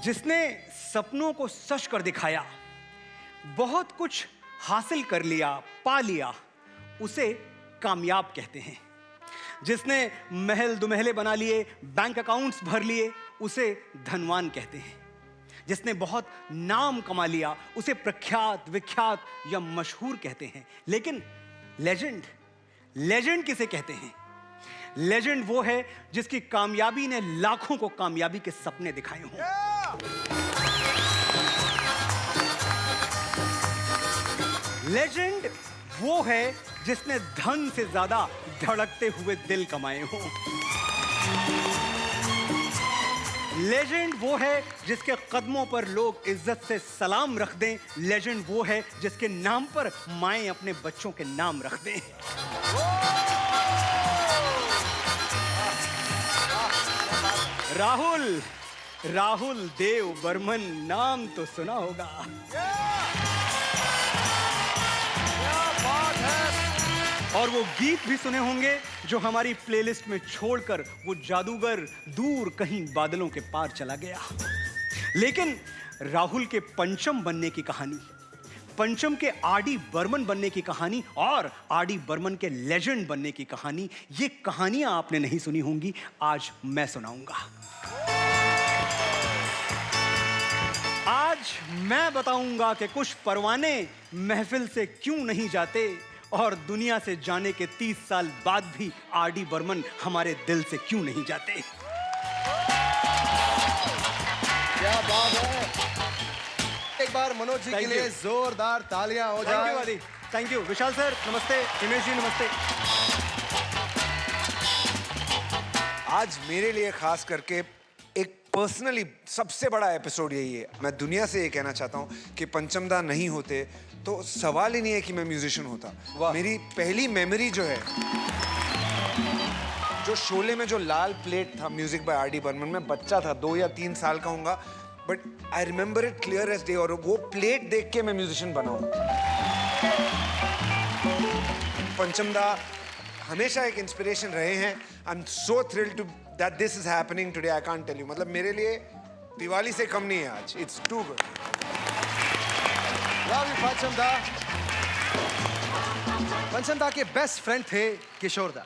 जिसने सपनों को सच कर दिखाया, बहुत कुछ हासिल कर लिया, पा लिया, उसे कामयाब कहते हैं। जिसने महल दुमहले बना लिए, बैंक अकाउंट्स भर लिए, उसे धनवान कहते हैं। जिसने बहुत नाम कमा लिया, उसे प्रख्यात, विख्यात या मशहूर कहते हैं। लेकिन लेजेंड किसे कहते हैं? लेजेंड वो है जिसकी कामयाबी ने लाखों को कामयाबी के सपने दिखाए हों। लेजेंड वो है जिसने धन से ज्यादा धड़कते हुए दिल कमाए हों। लेजेंड वो है जिसके कदमों पर लोग इज्जत से सलाम रख दें। लेजेंड वो है जिसके नाम पर माएं अपने बच्चों के नाम रख दें। राहुल देव बर्मन, नाम तो सुना होगा। और वो गीत भी सुने होंगे जो हमारी प्लेलिस्ट में छोड़कर वो जादूगर दूर कहीं बादलों के पार चला गया। लेकिन राहुल के पंचम बनने की कहानी, पंचम के आर.डी. बर्मन बनने की कहानी और आर.डी. बर्मन के लेजेंड बनने की कहानी, ये कहानियां आपने नहीं सुनी होंगी, आज मैं सुनाऊंगा। आज मैं बताऊंगा कि कुछ परवाने महफिल से क्यों नहीं जाते और दुनिया से जाने के 30 साल बाद भी आर.डी. बर्मन हमारे दिल से क्यों नहीं जाते। क्या बात है। एक बार मनोज जी के लिए जोरदार तालियां हो जाए। थैंक यू विशाल सर, नमस्ते। हिमेश जी नमस्ते। आज मेरे लिए खास करके एक पर्सनली सबसे बड़ा एपिसोड यही है। मैं दुनिया से ये कहना चाहता हूँ कि पंचम दा नहीं होते तो सवाल ही नहीं है कि मैं म्यूजिशियन होता। मेरी पहली मेमोरी जो है, जो शोले में जो लाल प्लेट था, म्यूजिक बाय आर.डी. बर्मन, में बच्चा था, 2 या 3 साल का होऊंगा, but I remember it clear as day. और वो प्लेट देख के मैं म्यूजिशियन बना हूं। पंचम दा हमेशा एक इंस्पिरेशन रहे हैं। I am so thrilled to that this is happening today. I can't tell you, मतलब मेरे लिए दिवाली से कम नहीं है आज। It's too good. Pancham da, पंचम दा के बेस्ट फ्रेंड थे किशोर दा।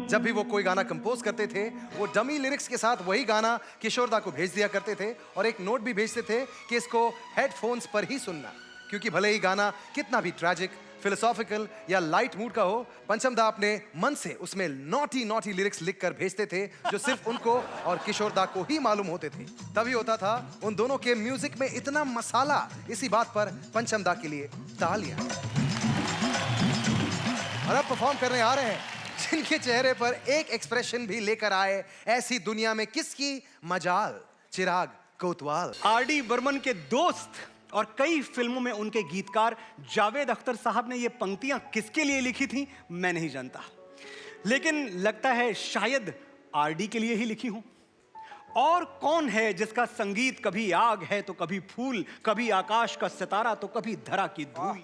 जब भी वो कोई गाना कंपोज करते थे, वो डमी लिरिक्स के साथ वही गाना किशोर दा को भेज दिया करते थे और एक नोट भी भेजते थे कि इसको हेडफोन्स पर ही सुनना, क्योंकि भले ही गाना कितना भी ट्रैजिक, फिलोसॉफिकल या लाइट मूड का हो, पंचम दा अपने मन से उसमें नॉटी लिरिक्स लिखकर भेजते थे जो सिर्फ उनको और किशोर दा को ही मालूम होते थे। तभी होता था उन दोनों के म्यूजिक में इतना मसाला। इसी बात पर पंचम दा के लिए तालियां। और अब परफॉर्म करने आ रहे हैं जिनके चेहरे पर एक एक्सप्रेशन भी लेकर आए ऐसी दुनिया में किसकी मजाल, चिराग कोतवाल। आर.डी. बर्मन के दोस्त और कई फिल्मों में उनके गीतकार जावेद अख्तर साहब ने ये पंक्तियां किसके लिए लिखी थी मैं नहीं जानता, लेकिन लगता है शायद आर.डी. के लिए ही लिखी हूं। और कौन है जिसका संगीत कभी आग है तो कभी फूल, कभी आकाश का सितारा तो कभी धरा की धूल।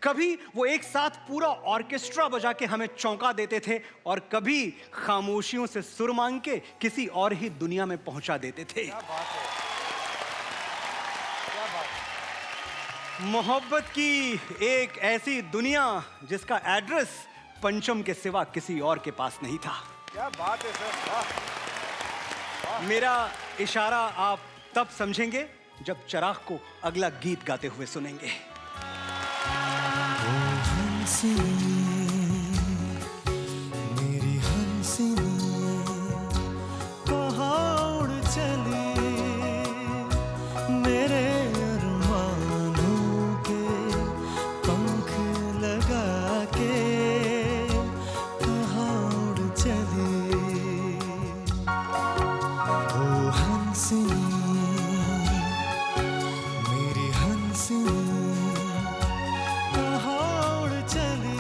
कभी वो एक साथ पूरा ऑर्केस्ट्रा बजा के हमें चौंका देते थे और कभी खामोशियों से सुर मांग के किसी और ही दुनिया में पहुंचा देते थे। मोहब्बत की एक ऐसी दुनिया जिसका एड्रेस पंचम के सिवा किसी और के पास नहीं था। क्या बात है सर। मेरा इशारा आप तब समझेंगे जब चिराग को अगला गीत गाते हुए सुनेंगे। मेरी हंसनी कहाँ उड़ चली, मेरे अरमानों के पंख लगा के कहाँ उड़ चली। ओ हंसनी, मेरी हंसनी कहाँ उड़ चली,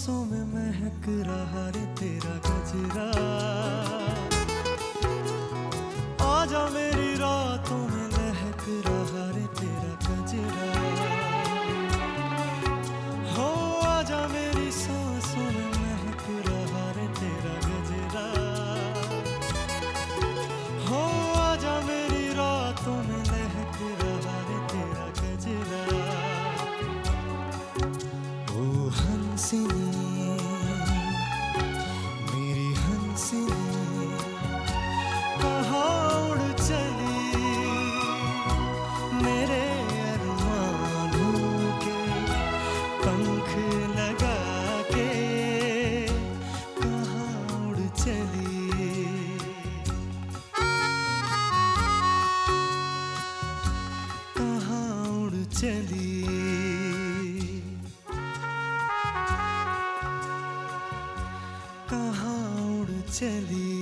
सांसों में महक रहा रे तेरा गजरा, आजा मेरी रातों में लहक रहा रे तेरा गजरा, हो आजा मेरी सांसों में महक रहा रे तेरा गजरा, हो आजा मेरी रातों में लहक रहा रे तेरा गजरा। ओ हंसिनी मेरी हंसिनी कहाँ उड़ चली, मेरे अरमानों के पंख लगा के कहाँ उड़ चली, कहाँ उड़ चली, कहाँ उड़ चली।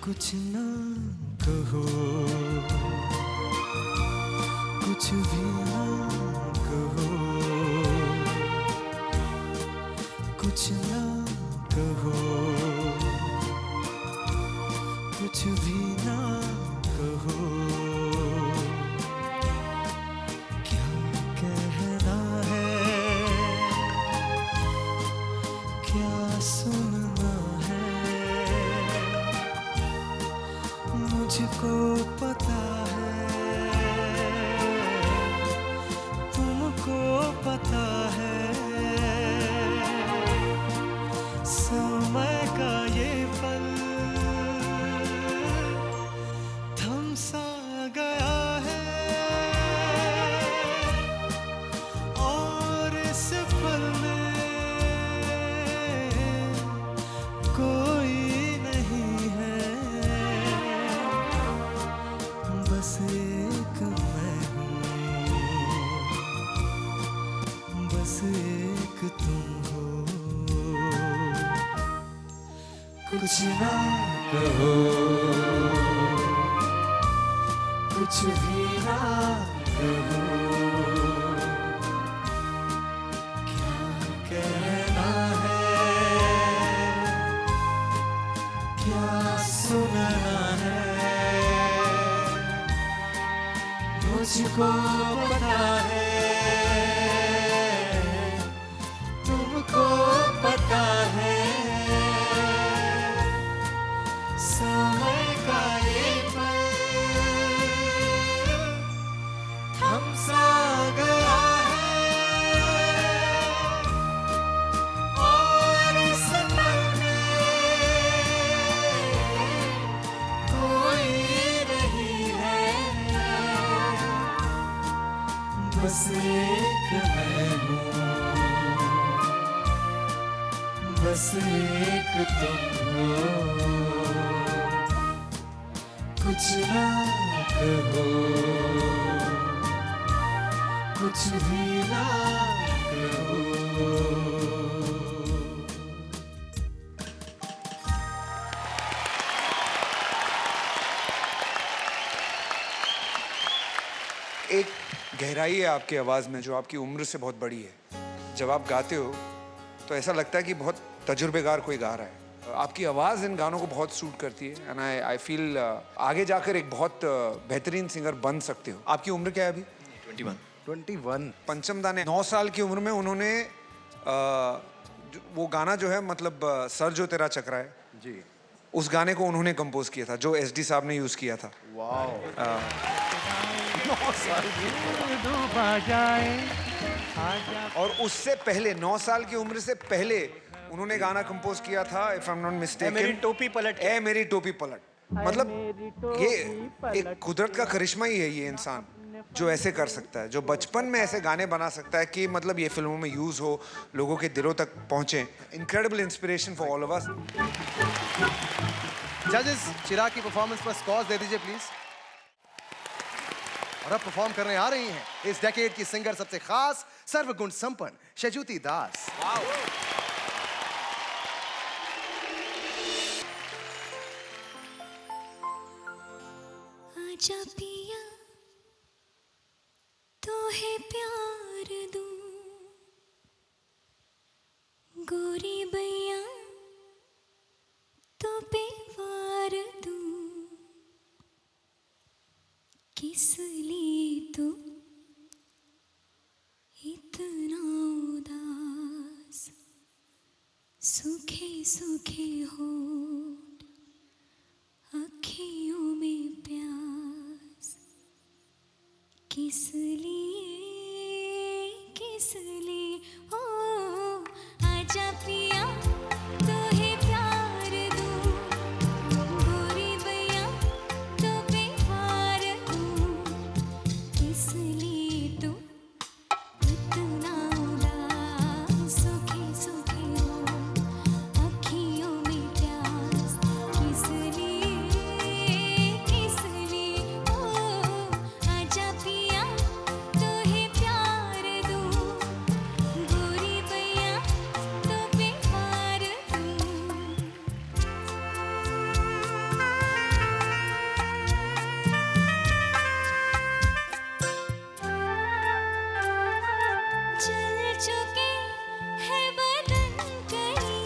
कुछ ना कहो, कुछ भी ना कहो, कुछ ना कहो, कुछ भी ना कहो, क्या कहना है, क्या सुनना है, मुझको पता है, तुमको पता है, समय का ये पल थम सा गया है, और इस पल में कोई नहीं है, बस एक मैं हूँ, बस एक तुम हो, कुछ ना कहो, कुछ भी ना कहो, क्या कहना है, क्या सुनना है, मुझको पता है, तुमको पता है, समय का ये पल थम सा गया है, और इस पल में कोई नहीं है, बस एक मैं हूँ, बस एक तुम हो, कुछ ना कहो, कुछ भी ना कहो। एक गहराई है आपकी आवाज़ में जो आपकी उम्र से बहुत बड़ी है। जब आप गाते हो तो ऐसा लगता है कि बहुत तजुर्बेकार कोई गा रहा है। आपकी आवाज़ इन गानों को बहुत सूट करती है एंड आई फील आगे जाकर एक बहुत बेहतरीन सिंगर बन सकते हो। आपकी उम्र क्या है अभी? 21। पंचम दा ने 9 साल की उम्र में उन्होंने वो गाना जो है मतलब सर जो तेरा चकरा है जी, उस गाने को उन्होंने कंपोज किया था जो एसडी साहब ने यूज़ किया था। और उससे पहले 9 साल की उम्र से पहले उन्होंने गाना कंपोज किया था if I am not mistaken, मेरी टोपी पलट, ए मेरी टोपी पलट। मतलब ये एक कुदरत का करिश्मा ही है ये इंसान जो ऐसे कर सकता है, जो बचपन में ऐसे गाने बना सकता है कि मतलब ये फिल्मों में यूज हो, लोगों के दिलों तक पहुंचे। Incredible inspiration for all of us. जजेस चिराग की परफॉर्मेंस पर स्कोर दे दीजिए प्लीज। और अब परफॉर्म करने आ रही हैं इस डेकेड की सिंगर सबसे खास सर्वगुण संपन्न शजुती दास। आजा पिया तो है प्यार दूं गोरी बैया तो बेवार दूं किस लिए तू इतना उदास सूखे सूखे होठ अखियों में प्यास किस लिए ओ आजा पिया तो है प्यार दूं गोरी बैया तो बेवार दूं किस लिए तू इतना उदास सूखे सूखे हो अखियों में प्यास किस लिए ओ आजा पिया तो है प्यार दूं गोरी बैया तो बेवार दूं जल चुके हैं बदन कई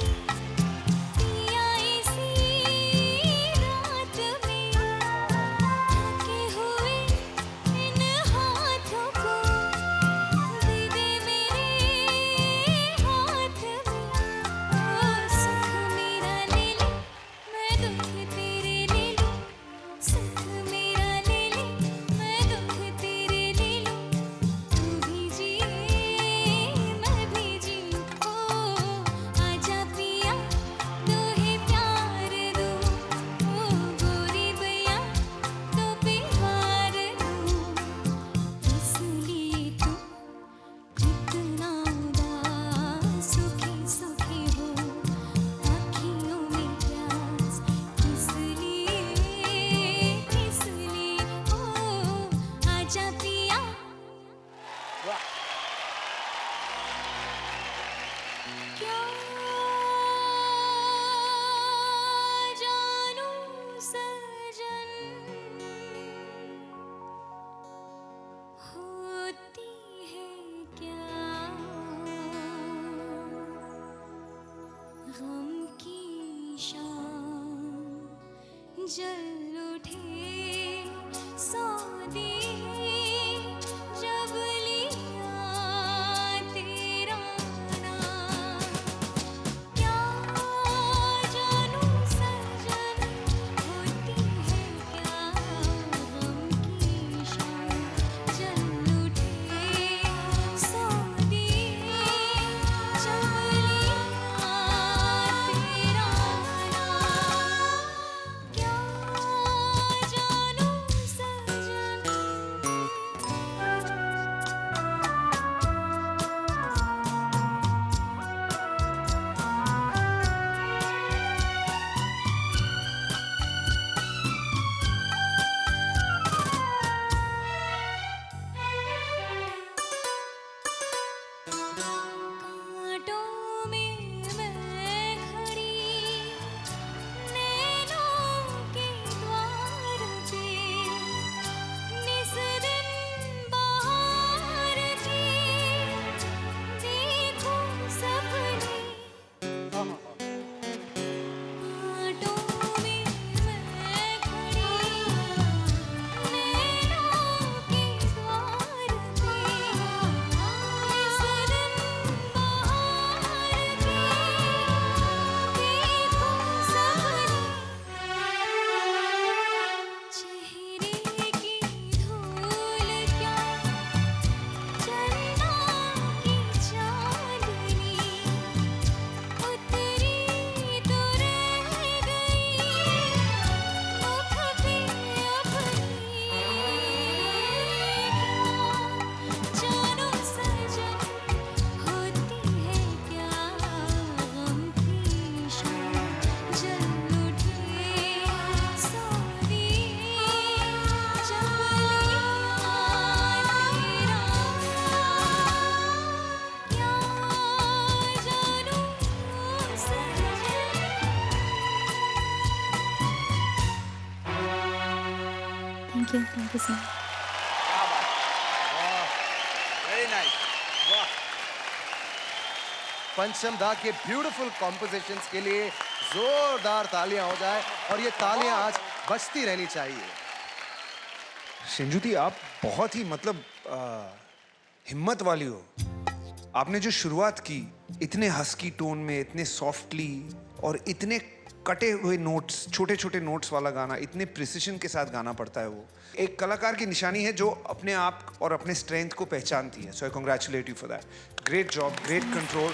पिया इसी रात में थके हुए इन हाथों को दे दे मेरे हाथ में ओ सुख मेरा ले ले मैं दुख तेरे ले लूं सुख मेरा ले ले मैं दुख तेरे ले लूं तू भी जी मैं भी जी ओ आजा पिया तो है प्यार दूं ओ गोरी बैया तो बेवार दूं इसलिए तू इतना उदास सूखे सूखे हो अखियों में प्यास किस लिए ओ आजा पिया क्या जानू सजन होती है क्या गम की शाम जल उठे सौदे जब लिया तेरा नाम क्या जानू सजन होती है क्या गम की शाम जल उठे सौदे जब लिया तेरा नाम क्या thank you so much. Very nice. वाह। पंचम दा के ब्यूटीफुल कॉम्पोजिशंस के लिए जोरदार तालियां हो जाए और ये तालियां आज बजती रहनी चाहिए। शिंजुती, आप बहुत ही मतलब हिम्मत वाली हो। आपने जो शुरुआत की इतने हस्की टोन में, इतने सॉफ्टली और इतने कटे हुए नोट्स, छोटे छोटे नोट्स वाला गाना, इतने प्रिसिशन के साथ गाना पड़ता है, वो एक कलाकार की निशानी है जो अपने आप और अपने स्ट्रेंथ को पहचानती है। So I congratulate you for that. Great job, great control.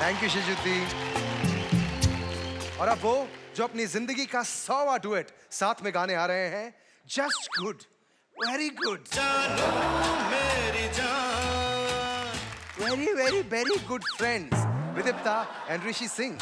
Thank you Shijuti. और अब वो जो अपनी जिंदगी का 100वां डुएट साथ में गाने आ रहे हैं, just good, very good, very very very good friends, Vidipta and Rishi Singh.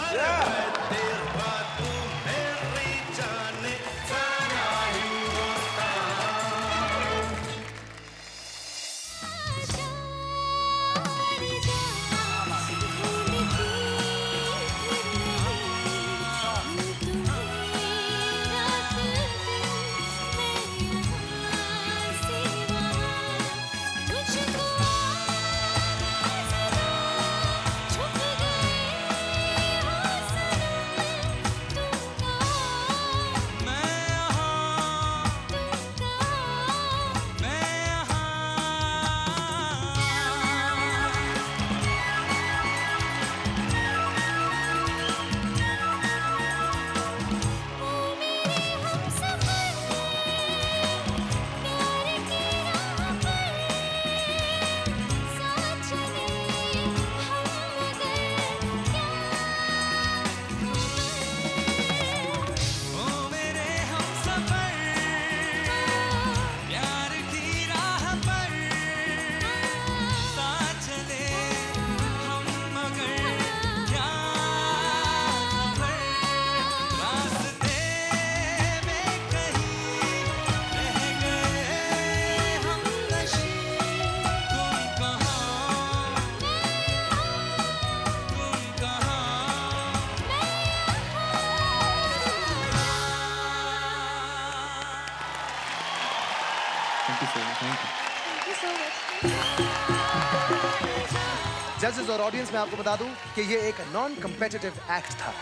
जजेस और ऑडियंस में आपको बता दूं कि ये एक नॉन कम्पिटिटिव एक्ट था।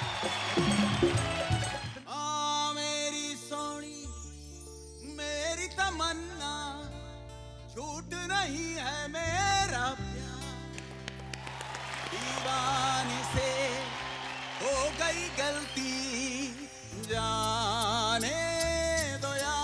मेरी सोनी मेरी तमन्ना झूठ नहीं है मेरा प्यार, दीवानी से हो गई गलती जाने दो यार।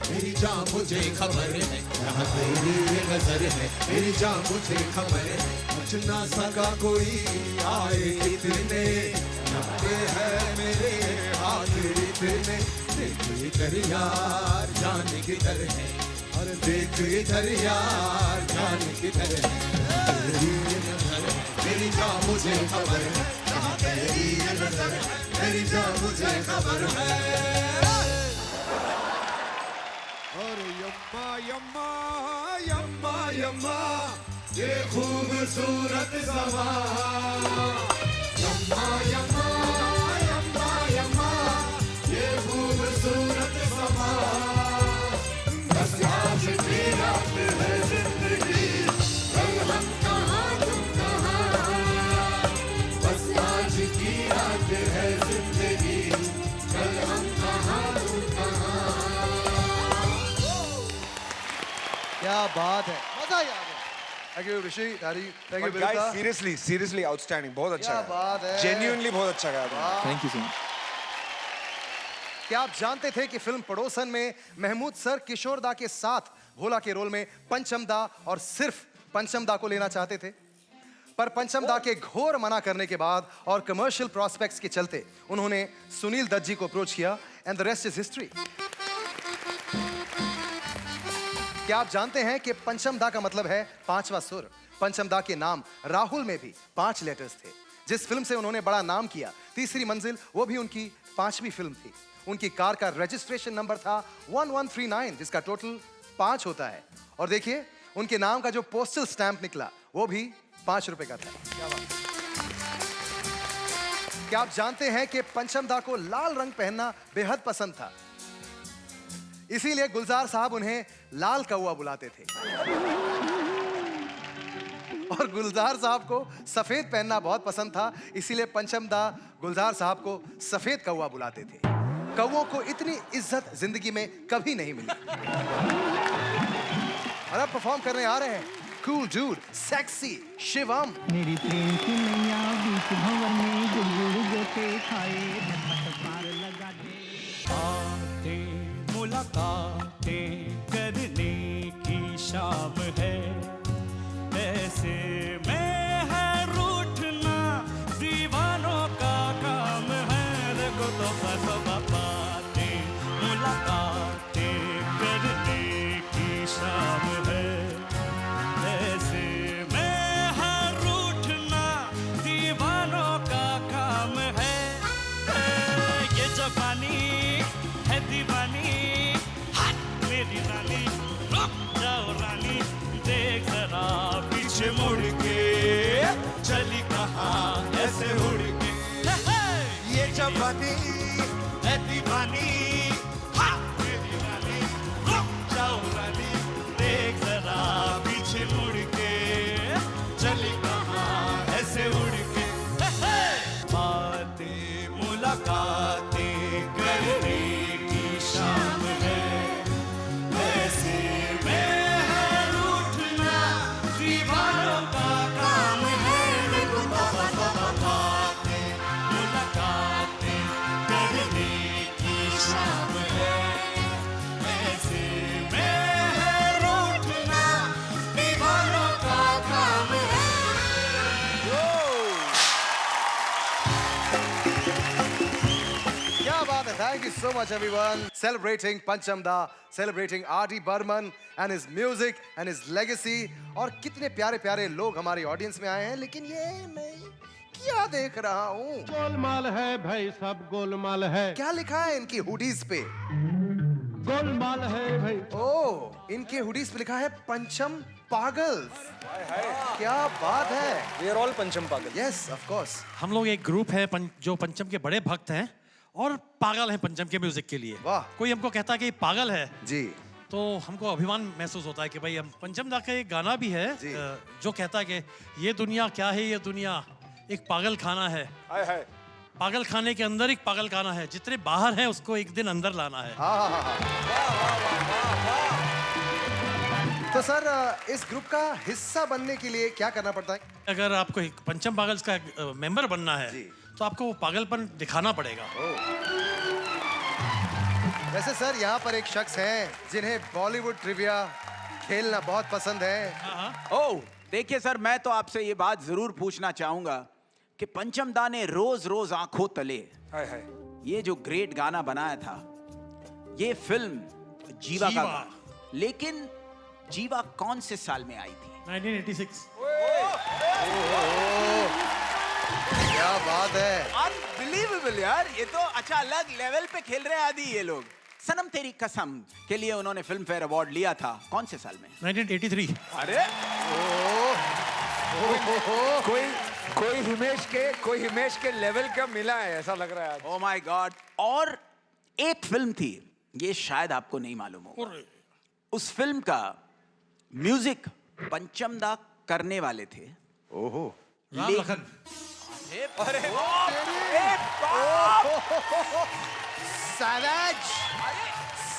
मेरी जान मुझे खबर है, यहाँ तेरी ये नजर है, मेरी जान मुझे खबर है, मुझ ना सका कोई आए कितने, नब्बे है मेरे हाथ। में, देख इधर यार जान किधर है, और देख इधर यार जान किधर है, तेरी ये नजर है, मेरी जान मुझे खबर है, कहाँ तेरी ये नजर है, मेरी जान मुझे खबर है। और यम्मा यम्मा यम्मा यम्मा ये खूबसूरत समा, यम्मा यम्मा यम्मा यम्मा ये खूबसूरत समा, बस आज की रात है जिंदगी, कल हम कहाँ तुम कहाँ, बस आज की रात है जिंदगी, कल हम कहाँ तुम कहाँ। क्या बात है, मजा ही आ गया। Thank you Rishi, daddy, thank you But guys, Vinita. seriously outstanding, बहुत अच्छा क्या गाया। बात है। Genuinely बहुत अच्छा गाया तुमने। Thank you so much. क्या आप जानते थे कि फिल्म पड़ोसन में महमूद सर किशोर दा के साथ भोला के रोल में पंचम दा और सिर्फ पंचम दा को लेना चाहते थे, पर पंचम दा के घोर मना करने के बाद और कमर्शियल प्रोस्पेक्ट्स के चलते उन्होंने सुनील दत्त जी को अप्रोच किया and the rest is history. क्या आप जानते हैं कि पंचम दा का मतलब है पांचवा सुर? पंचम दा के नाम राहुल में भी 5 लेटर्स थे। जिस फिल्म से उन्होंने बड़ा नाम किया, तीसरी मंजिल, वो भी उनकी 5वीं फिल्म थी। उनकी कार का रजिस्ट्रेशन नंबर था 1139, जिसका टोटल 5 होता है। और देखिए, उनके नाम का जो पोस्टल स्टैंप निकला, वो भी 5 रुपए का था। क्या बात है। क्या आप जानते हैं कि पंचम दा को लाल रंग पहनना बेहद पसंद था, इसीलिए गुलजार साहब उन्हें लाल कौवा बुलाते थे। और गुलजार साहब को सफेद पहनना बहुत पसंद था, इसीलिए पंचम दा गुलजार साहब को सफेद कौवा बुलाते थे। कौवों को इतनी इज्जत जिंदगी में कभी नहीं मिली। और अब परफॉर्म करने आ रहे हैं कूल डूड, सेक्सी शिवम। मेरी प्रेम की नैया बीच भंवर में गुड़गुड़ गोते खाए, झटपट पार लगा दे। बातें मुलाकातें करने की शाम है, ऐसे में है रूठना दीवानों का काम है। देखो तो बातें मुलाकातें करने की शाम है, ऐसे में है रूठना दीवानों का काम है। ये जवानी है दीवानी, हट मेरी रानी, रुक जाओ रानी, देख जरा पीछे मुड़ के, चली कहाँ ऐसे उड़ के। ये जवानी है दीवानी, हट मेरी रानी, रुक जाओ रानी, देख जरा पीछे मुड़ के, चली कहाँ ऐसे उड़ के। बातें मुलाकातें करने की शाम है, ऐसे में है रूठना दीवानों का काम है। देखो बातें मुलाकातें करने की शाम है, ऐसे में है रूठना दीवानों का काम है। क्या बात है, thank you so much everyone. Celebrating Pancham da, celebrating R.D. Burman and his music and his legacy. और कितने प्यारे प्यारे लोग हमारी ऑडियंस में आए हैं, लेकिन ये मैं क्या देख रहा हूँ? गोलमाल है भाई, सब गोलमाल है। क्या लिखा है इनकी हुडीज पे? गोलमाल है भाई। ओह, इनके हुडीज पे लिखा है पंचम पागल। क्या बात है। वी आर ऑल पंचम पागल। Yes, of course. हम लोग एक ग्रुप है जो पंचम के बड़े भक्त हैं और पागल हैं पंचम के म्यूजिक के लिए। वाह। कोई हमको कहता है कि पागल है, जी। तो हमको अभिमान महसूस होता है कि भाई हम पंचम दा का एक गाना भी है जी। जो कहता है कि ये दुनिया क्या है, ये दुनिया एक पागल खाना है। हाय हाय। पागल खाने के अंदर एक पागल खाना है, जितने बाहर हैं उसको एक दिन अंदर लाना है। हाँ हाँ हाँ। तो सर, इस ग्रुप का हिस्सा बनने के लिए क्या करना पड़ता है? अगर आपको एक पंचम पागल्स का मेंबर बनना है जी। तो आपको वो पागलपन दिखाना पड़ेगा। वैसे सर, यहाँ पर एक शख्स हैं जिन्हें बॉलीवुड ट्रिविया खेलना बहुत पसंद है। ओह, देखिए सर, मैं तो आपसे ये बात जरूर पूछना चाहूंगा कि पंचम दा ने रोज रोज आंखों तले हाय हाय। ये जो ग्रेट गाना बनाया था, ये फिल्म जीवा का जीवा। लेकिन जीवा कौन से साल में आई थी? 1986। क्या बात है। अनबिलीवेबल यार, ये तो अच्छा अलग लेवल पे खेल रहे हैं आदि ये लोग। सनम तेरी कसम के लिए उन्होंने फिल्म फेयर अवार्ड लिया था कौन से साल में? 1983। अरे कोई हिमेश के लेवल का मिला है ऐसा लग रहा है आज। ओ माय गॉड। और एक फिल्म थी, ये शायद आपको नहीं मालूम होगा, उस फिल्म का म्यूजिक पंचम दा करने वाले थे। ओहो। राम लखन। अरे सैवेज।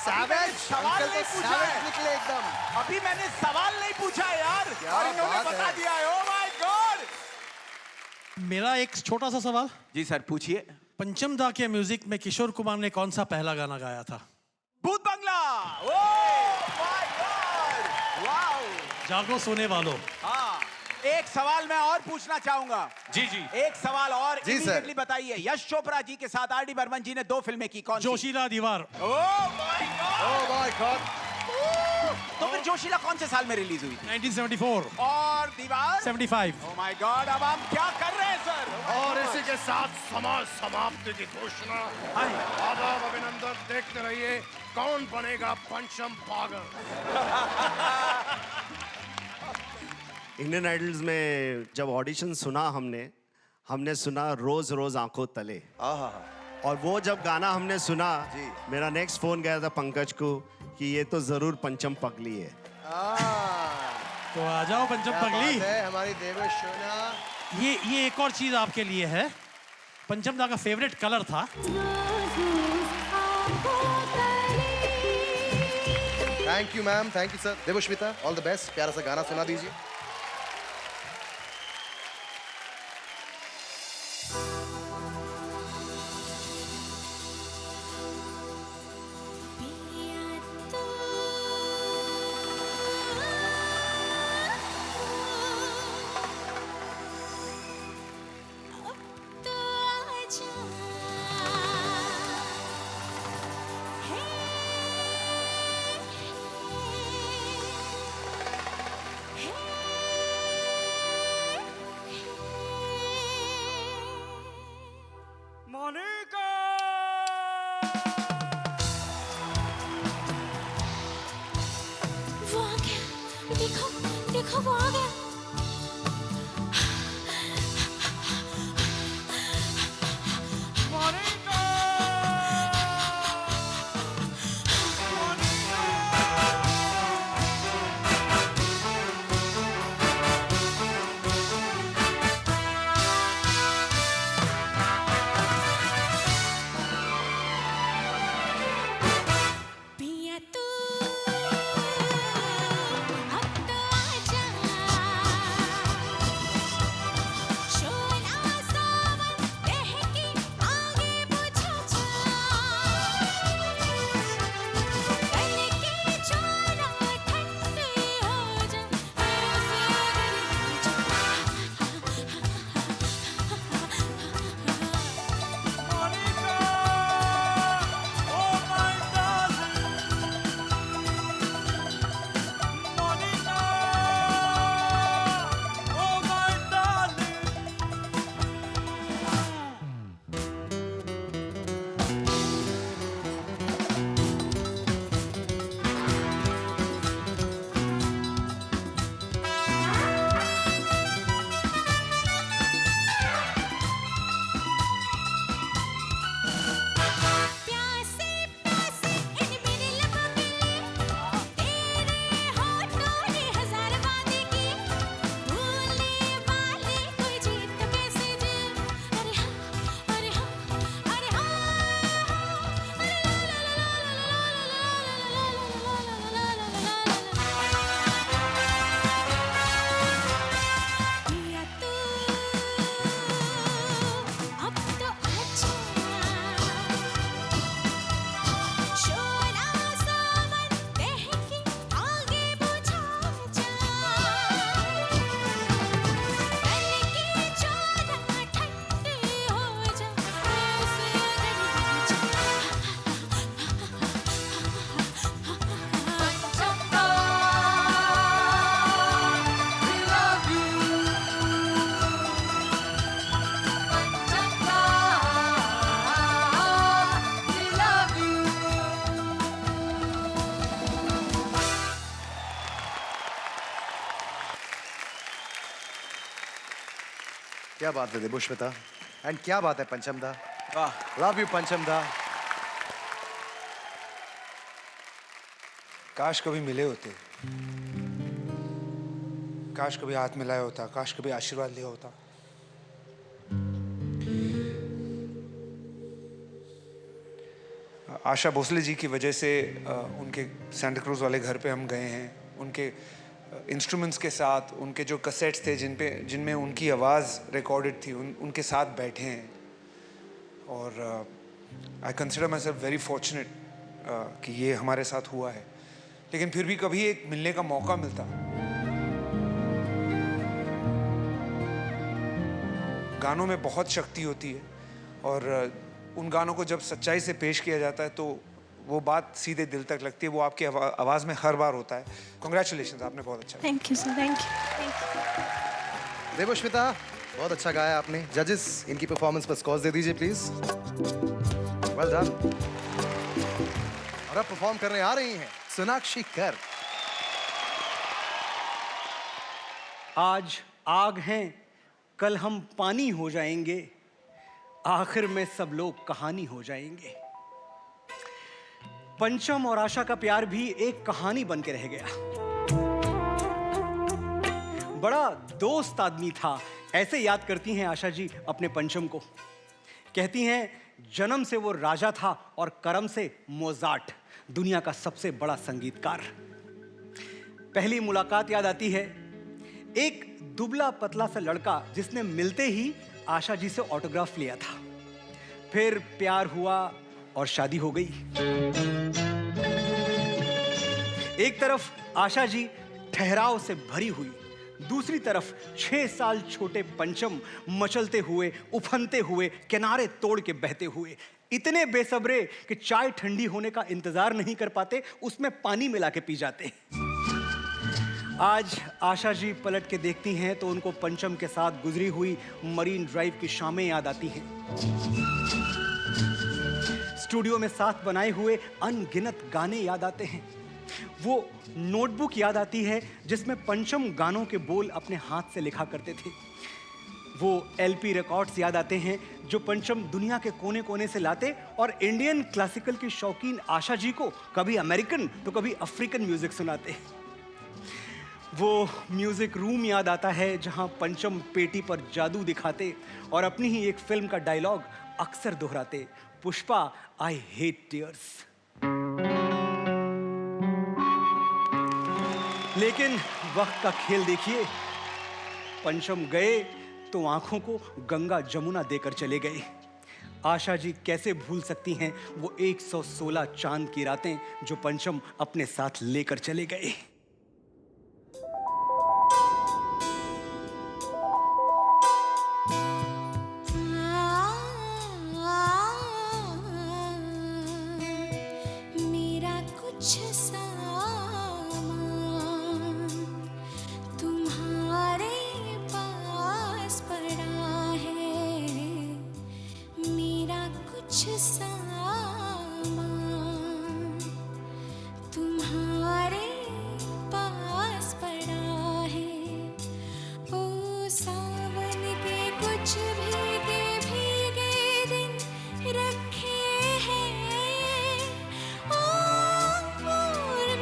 सैवेज। सवाल अंकल नहीं तो पूछा सैवेज है। निकले एकदम। अभी मैंने सवाल नहीं पूछा है यार, क्या और इन्होंने बात बता है। दिया है। ओ माय गॉड। मेरा एक छोटा सा सवाल, जी सर पूछिए। पंचम दा के म्यूजिक में किशोर कुमार ने कौन सा पहला गाना गाया था? Bhoot Bangla. Oh my god, wow. जागो सोने वालों। हाँ, एक सवाल मैं और पूछना चाहूंगा। जी जी। एक सवाल और जी, सर। इमीडिएटली बताइए। यश चोपड़ा जी के साथ आर डी बर्मन जी ने 2 फिल्में की, कौन सी? जोशीला दीवार। ओ my God. Oh my God. तो फिर जोशीला कौन से साल में रिलीज हुई थी? 1974। और दीवार? 75। ओ माय गॉड, अब हम क्या कर रहे हैं सर? और इसी के साथ समाज समाप्ति की घोषणा। आदाब अभिनंदन, देखते रहिए कौन बनेगा पंचम पागल। इंडियन आइडल्स में जब ऑडिशन सुना हमने सुना रोज रोज आंखों तले। आहा। और वो जब गाना हमने सुना, जी। मेरा नेक्स्ट फोन गया था पंकज को कि ये तो जरूर पंचम पगली है। तो आ जाओ पंचम क्या पगली। बात है हमारी देवेश सोना। ये एक और चीज आपके लिए है। पंचम दा का फेवरेट कलर था। Thank you ma'am, thank you sir. Devashmita, all the best. प्यारा सा गाना सुना दीजिए। वो आ गया, देखो देखो वो आ गया। पिया तू अब तो आजा। क्या बात है देवोश्वेता, एंड क्या बात है पंचम दा, वाह लव यू पंचम दा। काश कभी मिले होते, काश कभी हाथ मिलाया होता, काश कभी आशीर्वाद लिया होता। आशा भोसले जी की वजह से उनके सेंटा क्रूज वाले घर पे हम गए हैं, उनके इंस्ट्रूमेंट्स के साथ, उनके जो कैसेट्स थे जिनमें उनकी आवाज़ रिकॉर्डेड थी, उनके साथ बैठे हैं। और I consider my self very fortunate कि ये हमारे साथ हुआ है। लेकिन फिर भी कभी एक मिलने का मौका मिलता, गानों में बहुत शक्ति होती है और उन गानों को जब सच्चाई से पेश किया जाता है तो वो बात सीधे दिल तक लगती है। वो आपकी आवाज़ में हर बार होता है। कॉन्ग्रेचुलेशन, आपने बहुत अच्छा। Thank you sir, thank you. Devoshweta बहुत अच्छा गाया आपने। जजेस इनकी परफॉर्मेंस पर स्कोर्स दे दीजिए प्लीज। Well done. और अब परफॉर्म करने आ रही हैं सोनाक्षी कर। आज आग हैं, कल हम पानी हो जाएंगे, आखिर में सब लोग कहानी हो जाएंगे। पंचम और आशा का प्यार भी एक कहानी बन के रह गया। बड़ा दोस्त आदमी था, ऐसे याद करती हैं आशा जी अपने पंचम को। कहती हैं जन्म से वो राजा था और कर्म से मोजार्ट, दुनिया का सबसे बड़ा संगीतकार। पहली मुलाकात याद आती है, एक दुबला पतला सा लड़का जिसने मिलते ही आशा जी से ऑटोग्राफ लिया था। फिर प्यार हुआ और शादी हो गई। एक तरफ आशा जी ठहराव से भरी हुई, दूसरी तरफ 6 साल छोटे पंचम मचलते हुए, उफनते हुए, किनारे तोड़ के बहते हुए, इतने बेसब्रे कि चाय ठंडी होने का इंतजार नहीं कर पाते, उसमें पानी मिला के पी जाते। आज आशा जी पलट के देखती हैं तो उनको पंचम के साथ गुजरी हुई मरीन ड्राइव की शामें याद आती हैं। स्टूडियो में साथ बनाए हुए अनगिनत गाने याद आते हैं। वो नोटबुक याद आती है जिसमें पंचम गानों के बोल अपने हाथ से लिखा करते थे। वो एलपी रिकॉर्ड्स याद आते हैं जो पंचम दुनिया के कोने कोने से लाते और इंडियन क्लासिकल की शौकीन आशा जी को कभी अमेरिकन तो कभी अफ्रीकन म्यूजिक सुनाते। वो म्यूजिक रूम याद आता है जहां पंचम पेटी पर जादू दिखाते और अपनी ही एक फिल्म का डायलॉग अक्सर दोहराते, पुष्पा आई हेट टीयर्स। लेकिन वक्त का खेल देखिए, पंचम गए तो आंखों को गंगा जमुना देकर चले गए। आशा जी कैसे भूल सकती हैं वो 116 चांद की रातें जो पंचम अपने साथ लेकर चले गए। मेरा कुछ सामान तुम्हारे पास पड़ा है, मेरा कुछ सामान तुम्हारे पास पड़ा है। ओ सावन के कुछ भीगे भीगे दिन रखे हैं, और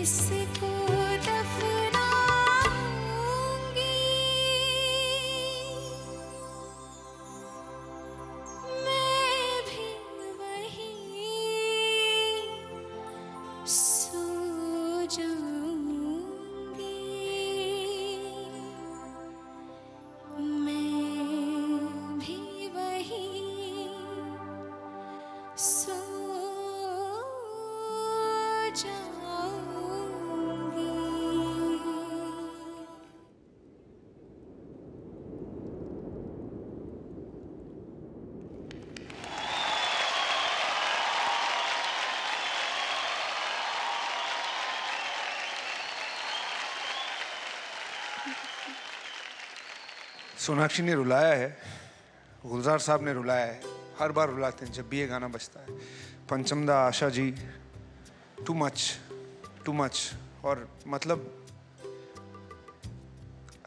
किसको दफनाऊंगी मैं भी वही सो जाऊंगी मैं भी वही सो जाऊंगी। सोनाक्षी ने रुलाया है, गुलजार साहब ने रुलाया है, हर बार रुलाते हैं जब भी ये गाना बजता है। पंचमदा, आशा जी, टू मच। और मतलब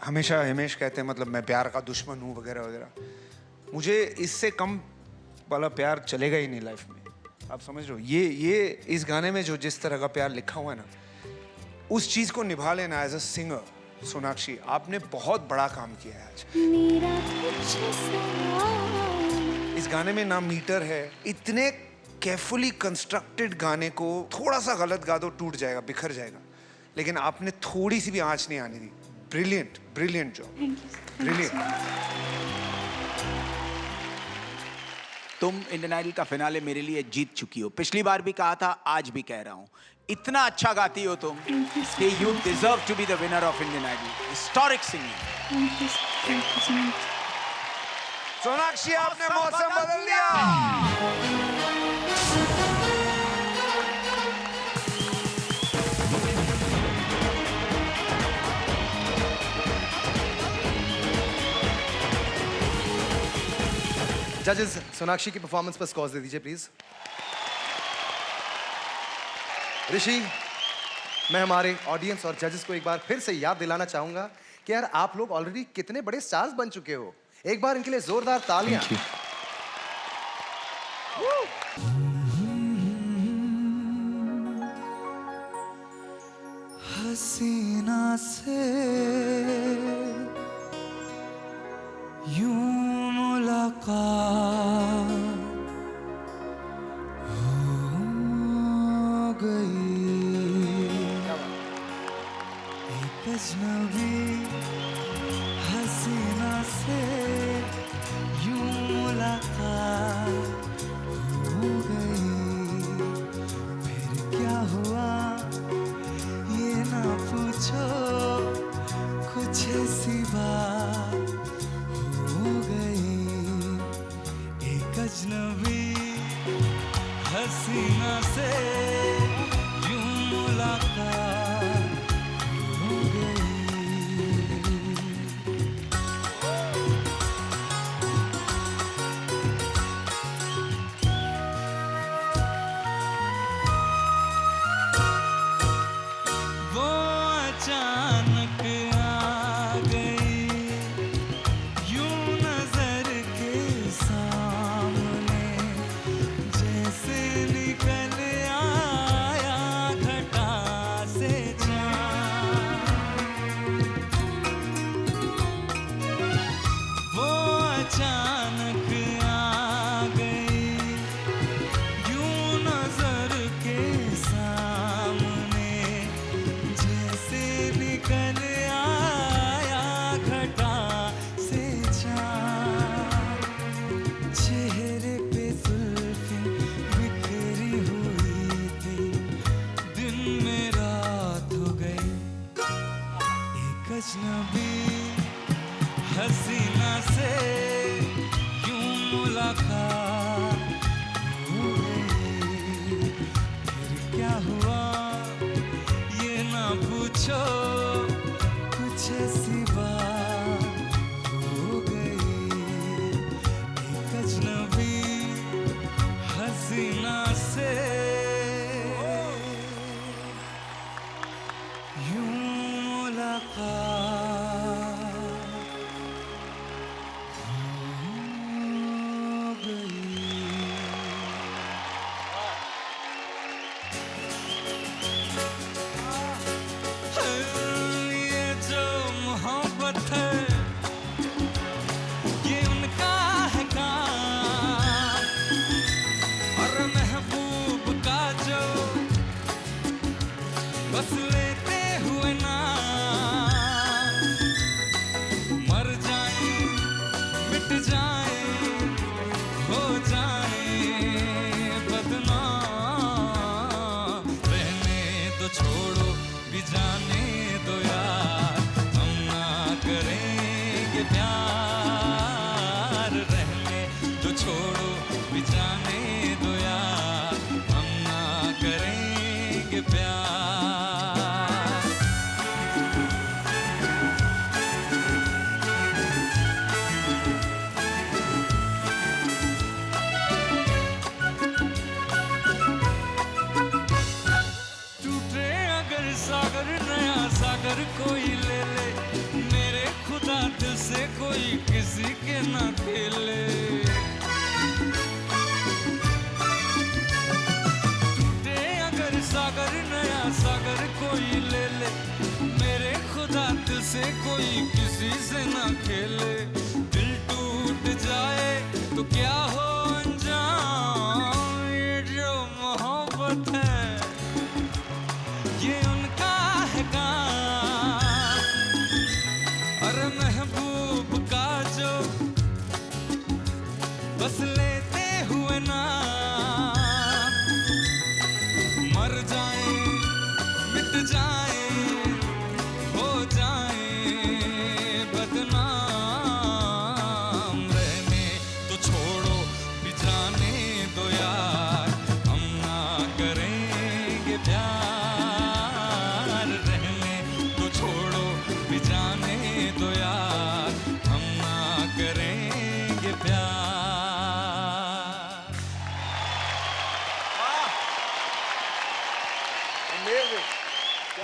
हमेशा हिमेश कहते हैं मतलब मैं प्यार का दुश्मन हूँ वगैरह वगैरह। मुझे इससे कम वाला प्यार चलेगा ही नहीं लाइफ में। आप समझ रहे हो? ये इस गाने में जो जिस तरह का प्यार लिखा हुआ है ना, उस चीज़ को निभा लेना एज अ सिंगर। सोनाक्षी, आपने बहुत बड़ा काम किया है आज। मेरा कुछ सवाल इस गाने में ना मीटर है, इतने केयरफुली कंस्ट्रक्टेड गाने को थोड़ा सा गलत गा दो टूट जाएगा, बिखर जाएगा, लेकिन आपने थोड़ी सी भी आंच नहीं आने दी। Brilliant job, brilliant. तुम इंडियन आइडल का फिनाले मेरे लिए जीत चुकी हो। पिछली बार भी कहा था, आज भी कह रहा हूं, इतना अच्छा गाती हो तुम कि you deserve to be the winner of Indian Idol. Historic singing. Sonakshi, आपने मौसम बदल दिया। जजेस, सोनाक्षी की परफॉर्मेंस पर स्कोर्स दे दीजिए प्लीज। ऋषि, मैं हमारे ऑडियंस और जजेस को एक बार फिर से याद दिलाना चाहूंगा कि यार आप लोग ऑलरेडी कितने बड़े स्टार्स बन चुके हो। एक बार इनके लिए जोरदार तालियां। हसीना से यूं मुलाकात हो गई, एक अजनबी हसीना से यूं मुलाकात हो गई। फिर क्या हुआ ये ना पूछो, कुछ ऐसी बात हो गई। एक अजनबी हसीना से यूं मुलाकात हो गई। वो अचानक आ गई यूं नजर के सामने, जैसे निकल आया घटा से चाँद। वो अचानक आ गई यूं नजर के सामने, जैसे निकल आया घटा से चाँद। चेहरे पे जुल्फें बिखरी हुई थी, दिन में रात हो गई। एक अजनबी हसीना से यूं मुलाकात हो गई। फिर क्या हुआ ये ना पूछो, कुछ ऐसी बात हो गई। एक अजनबी हसीना से यूं मुलाकात हो गई। लेते हुए ना मर जाए, मिट जाए, हो जाए बदनाम। रहने तो छोड़ो भी जाने दो यार, हम ना करेंगे प्यार। रहने तो छोड़ो भी जाने दो यार, हम ना करेंगे प्यार। टूटे अगर सागर नया सागर कोई ले ले, मेरे खुदा दिल से कोई किसी के ना खेले। टूटे अगर सागर नया सागर कोई ले ले, मेरे खुदा दिल से कोई किसी से ना खेले। दिल टूट जाए तो क्या हो अंजाम, ये जो मोहब्बत है ये उनका है काम। अरे महबूब का जो बस लेते हुए ना मर जाए, मिट जाए, हो जाए बदनाम। रहने तो छोड़ो भी जाने दो यार, हम ना करेंगे प्यार। रहने तो छोड़ो भी जाने दो यार, हम ना करेंगे प्यार।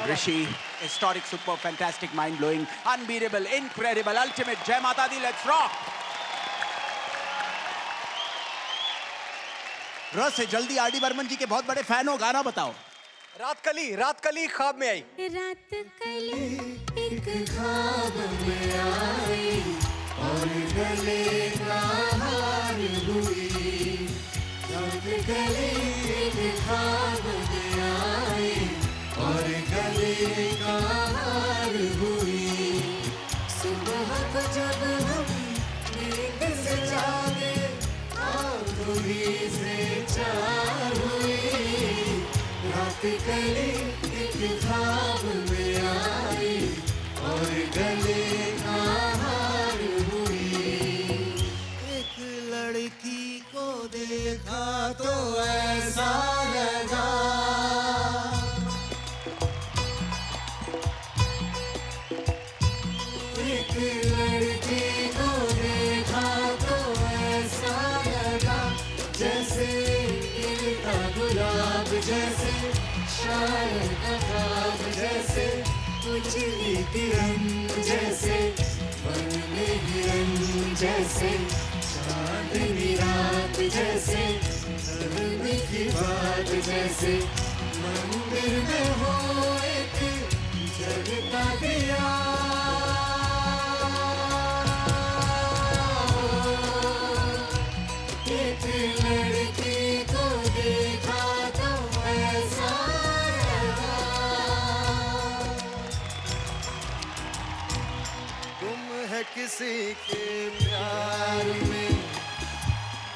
Rishi, historic, super, fantastic, mind-blowing, unbeatable, incredible, ultimate. Jai Mata Di, let's rock! रस है, जल्दी आरडी बर्मन जी के बहुत बड़े फैन हो, गाना बताओ। रात कली ख्वाब में आई। रात कली एक ख्वाब में आई और गले का हार हुई। रात कली एक ख्वाब में आई और गले का हार हुई। सुबह को जब हम नींद से जागे, आँखों से चार हुई। रात कली एक ख्वाब में आई और गले का हार हुई। एक लड़की को देखा तो ऐसा लगा, एक लड़की को देखा तो ऐसा लगा, जैसे खिलता गुलाब, जैसे शायर का ख्वाब, जैसे उजली किरण, जैसे वन में हिरन, जैसे चांदनी रात, जैसे धरनी की बात, जैसे मंदिर में हो एक जगता दिया। एक लड़की को देखा तो ऐसा लगा। तुम है किसी के प्यार में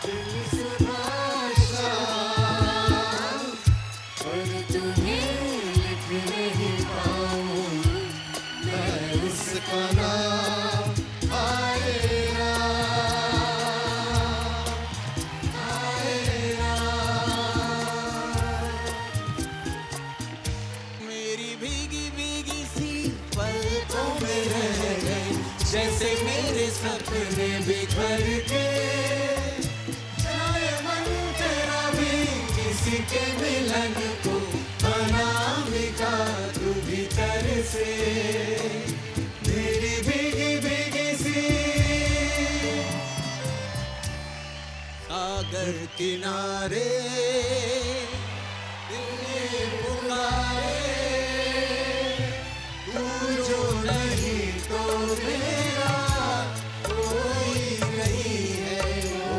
दिल सुबह शाम, पर तुम्हें लिख नहीं पाऊं मैं उसका नाम। आए मेरी भीगी भीगी सी पलकों में रह गई, जैसे मेरे सपने बिखर के। जाए मन तेरा भी किसी के मिलन को, अनामिका तू भीतर से। मेरी भीगी भीगी सी सागर किनारे दिल ने पुकारे, तू जो नहीं तो मेरा कोई नहीं है। ओ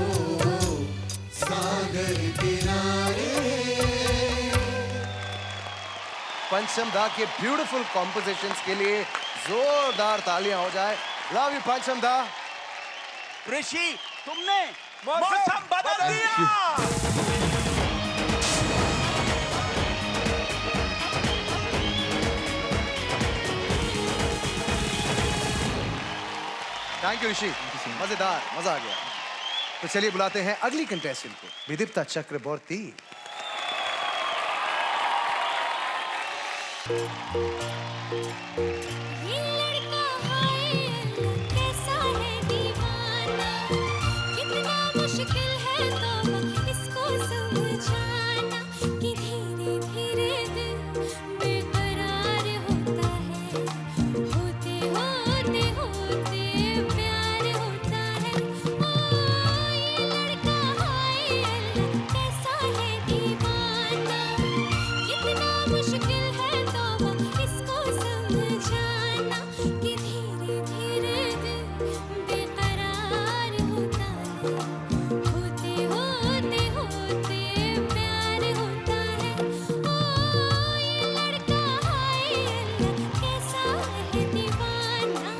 सागर किनारे। पंच पंचम दा के ब्यूटीफुल कॉम्पोजिशंस के लिए जोरदार तालियां हो जाए। लव यू पंचम दा। ऋषि, तुमने मौसम बदल दिया। थैंक यू ऋषि, मजेदार, मजा आ गया। तो चलिए बुलाते हैं अगली कंटेस्टेंट को, विदीप्ता चक्रवर्ती। ये लड़का हाय अल्लाह कैसा है दीवाना, कितना मुश्किल है तौबा इसको समझाना कि धीरे धीरे दिल बेकरार होता है, होते होते होते प्यार होता है। ओ ये लड़का हाय अल्लाह कैसा है दीवाना, कितना मुश्किल है तौबा इसको समझाना कि धीरे धीरे दिल बेकरार होता है, होते होते होते प्यार होता है। ओ ये लड़का हाय अल्लाह कैसा है दीवाना।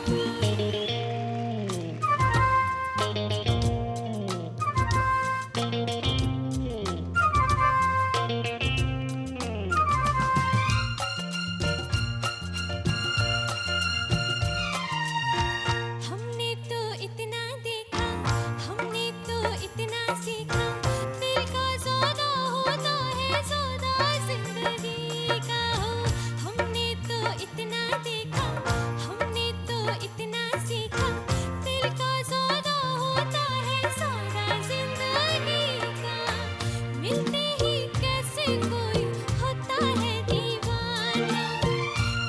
हमने तो इतना देखा, हमने तो इतना सीखा, दिल का सौदा होता है सौदा जिंदगी का हो। हमने तो इतना देखा, हमने तो इतना सीखा, दिल का सौदा होता है सौदा जिंदगी का। मिलते ही कैसे कोई होता है दीवाना,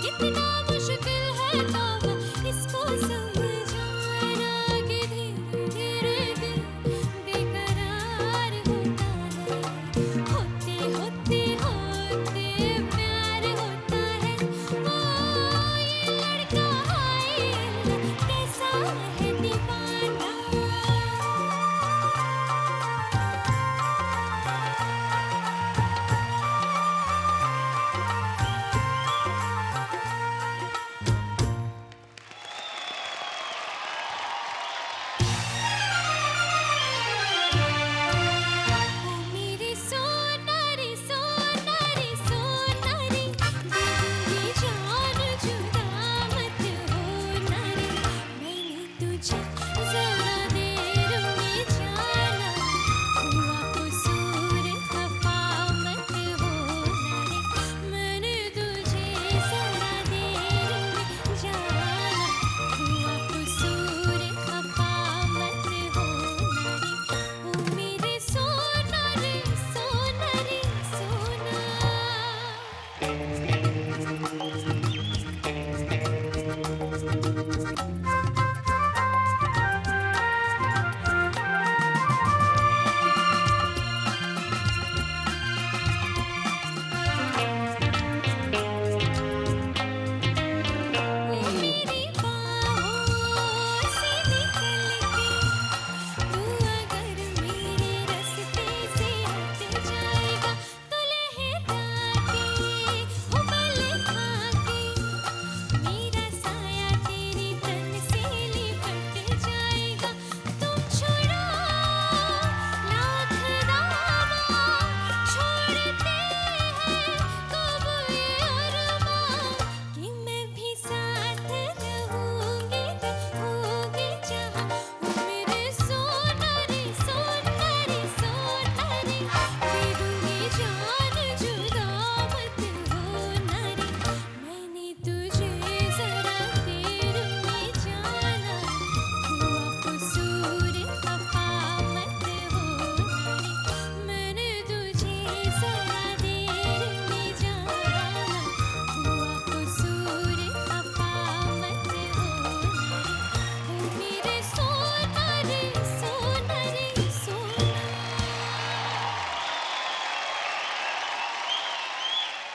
कितना मुश्किल है तौबा इसको समझाना कि धीरे धीरे दिल बेकरार होता है, होते होते होते प्यार होता है। ओ ये लड़का हाय अल्लाह कैसा है दीवाना। ओ मेरे सोनारी सोनारी सोनारी, दे दूंगी जान जुदा मत होना रे। मैंने तुझे जरा देर में जाना, हुआ कसूर खफा मत होना रे। मैंने तुझे जरा देर में जाना, हुआ कसूर खफा मत होना रे। ओ मेरे सोनारी सोनारी सोना। मेरी बाहों से निकल के तू अगर मेरे रास्ते से हट जाएगा, तो लहरा के हो पल खा के मेरा साया तेरी तन से लिपट जाएगा। तुम छुड़ा लाख दावा छोड़ते हैं कब ये अरमान, कि मैं भी साथ रहूंगी रहूंगी जहाँ। ओ मेरे सोनारी सोनारी सोनारी, दे दूंगी जान जुदा मत होना रे। मैंने तुझे जरा देर में जाना, हुआ कसूर खफा मत होना रे। मैंने तुझे जरा देर में जाना, हुआ कसूर खफा मत होना रे। ओ मेरे सोनारी सोनारी सोना।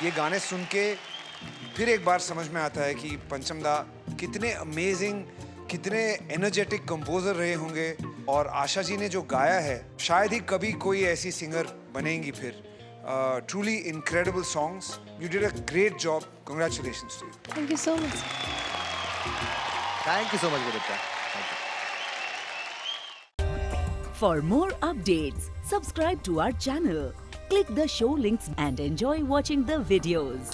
ये गाने सुन के फिर एक बार समझ में आता है कि पंचम दा कितने अमेजिंग, कितने एनर्जेटिक कंपोजर रहे होंगे। और आशा जी ने जो गाया है, शायद ही कभी कोई ऐसी सिंगर बनेंगी फिर Truly incredible songs. You did a great job. Congratulations to you. Thank you so much. Thank you so much Gurupriya. Thank you. For more updates, subscribe to our channel, click the show links and enjoy watching the videos.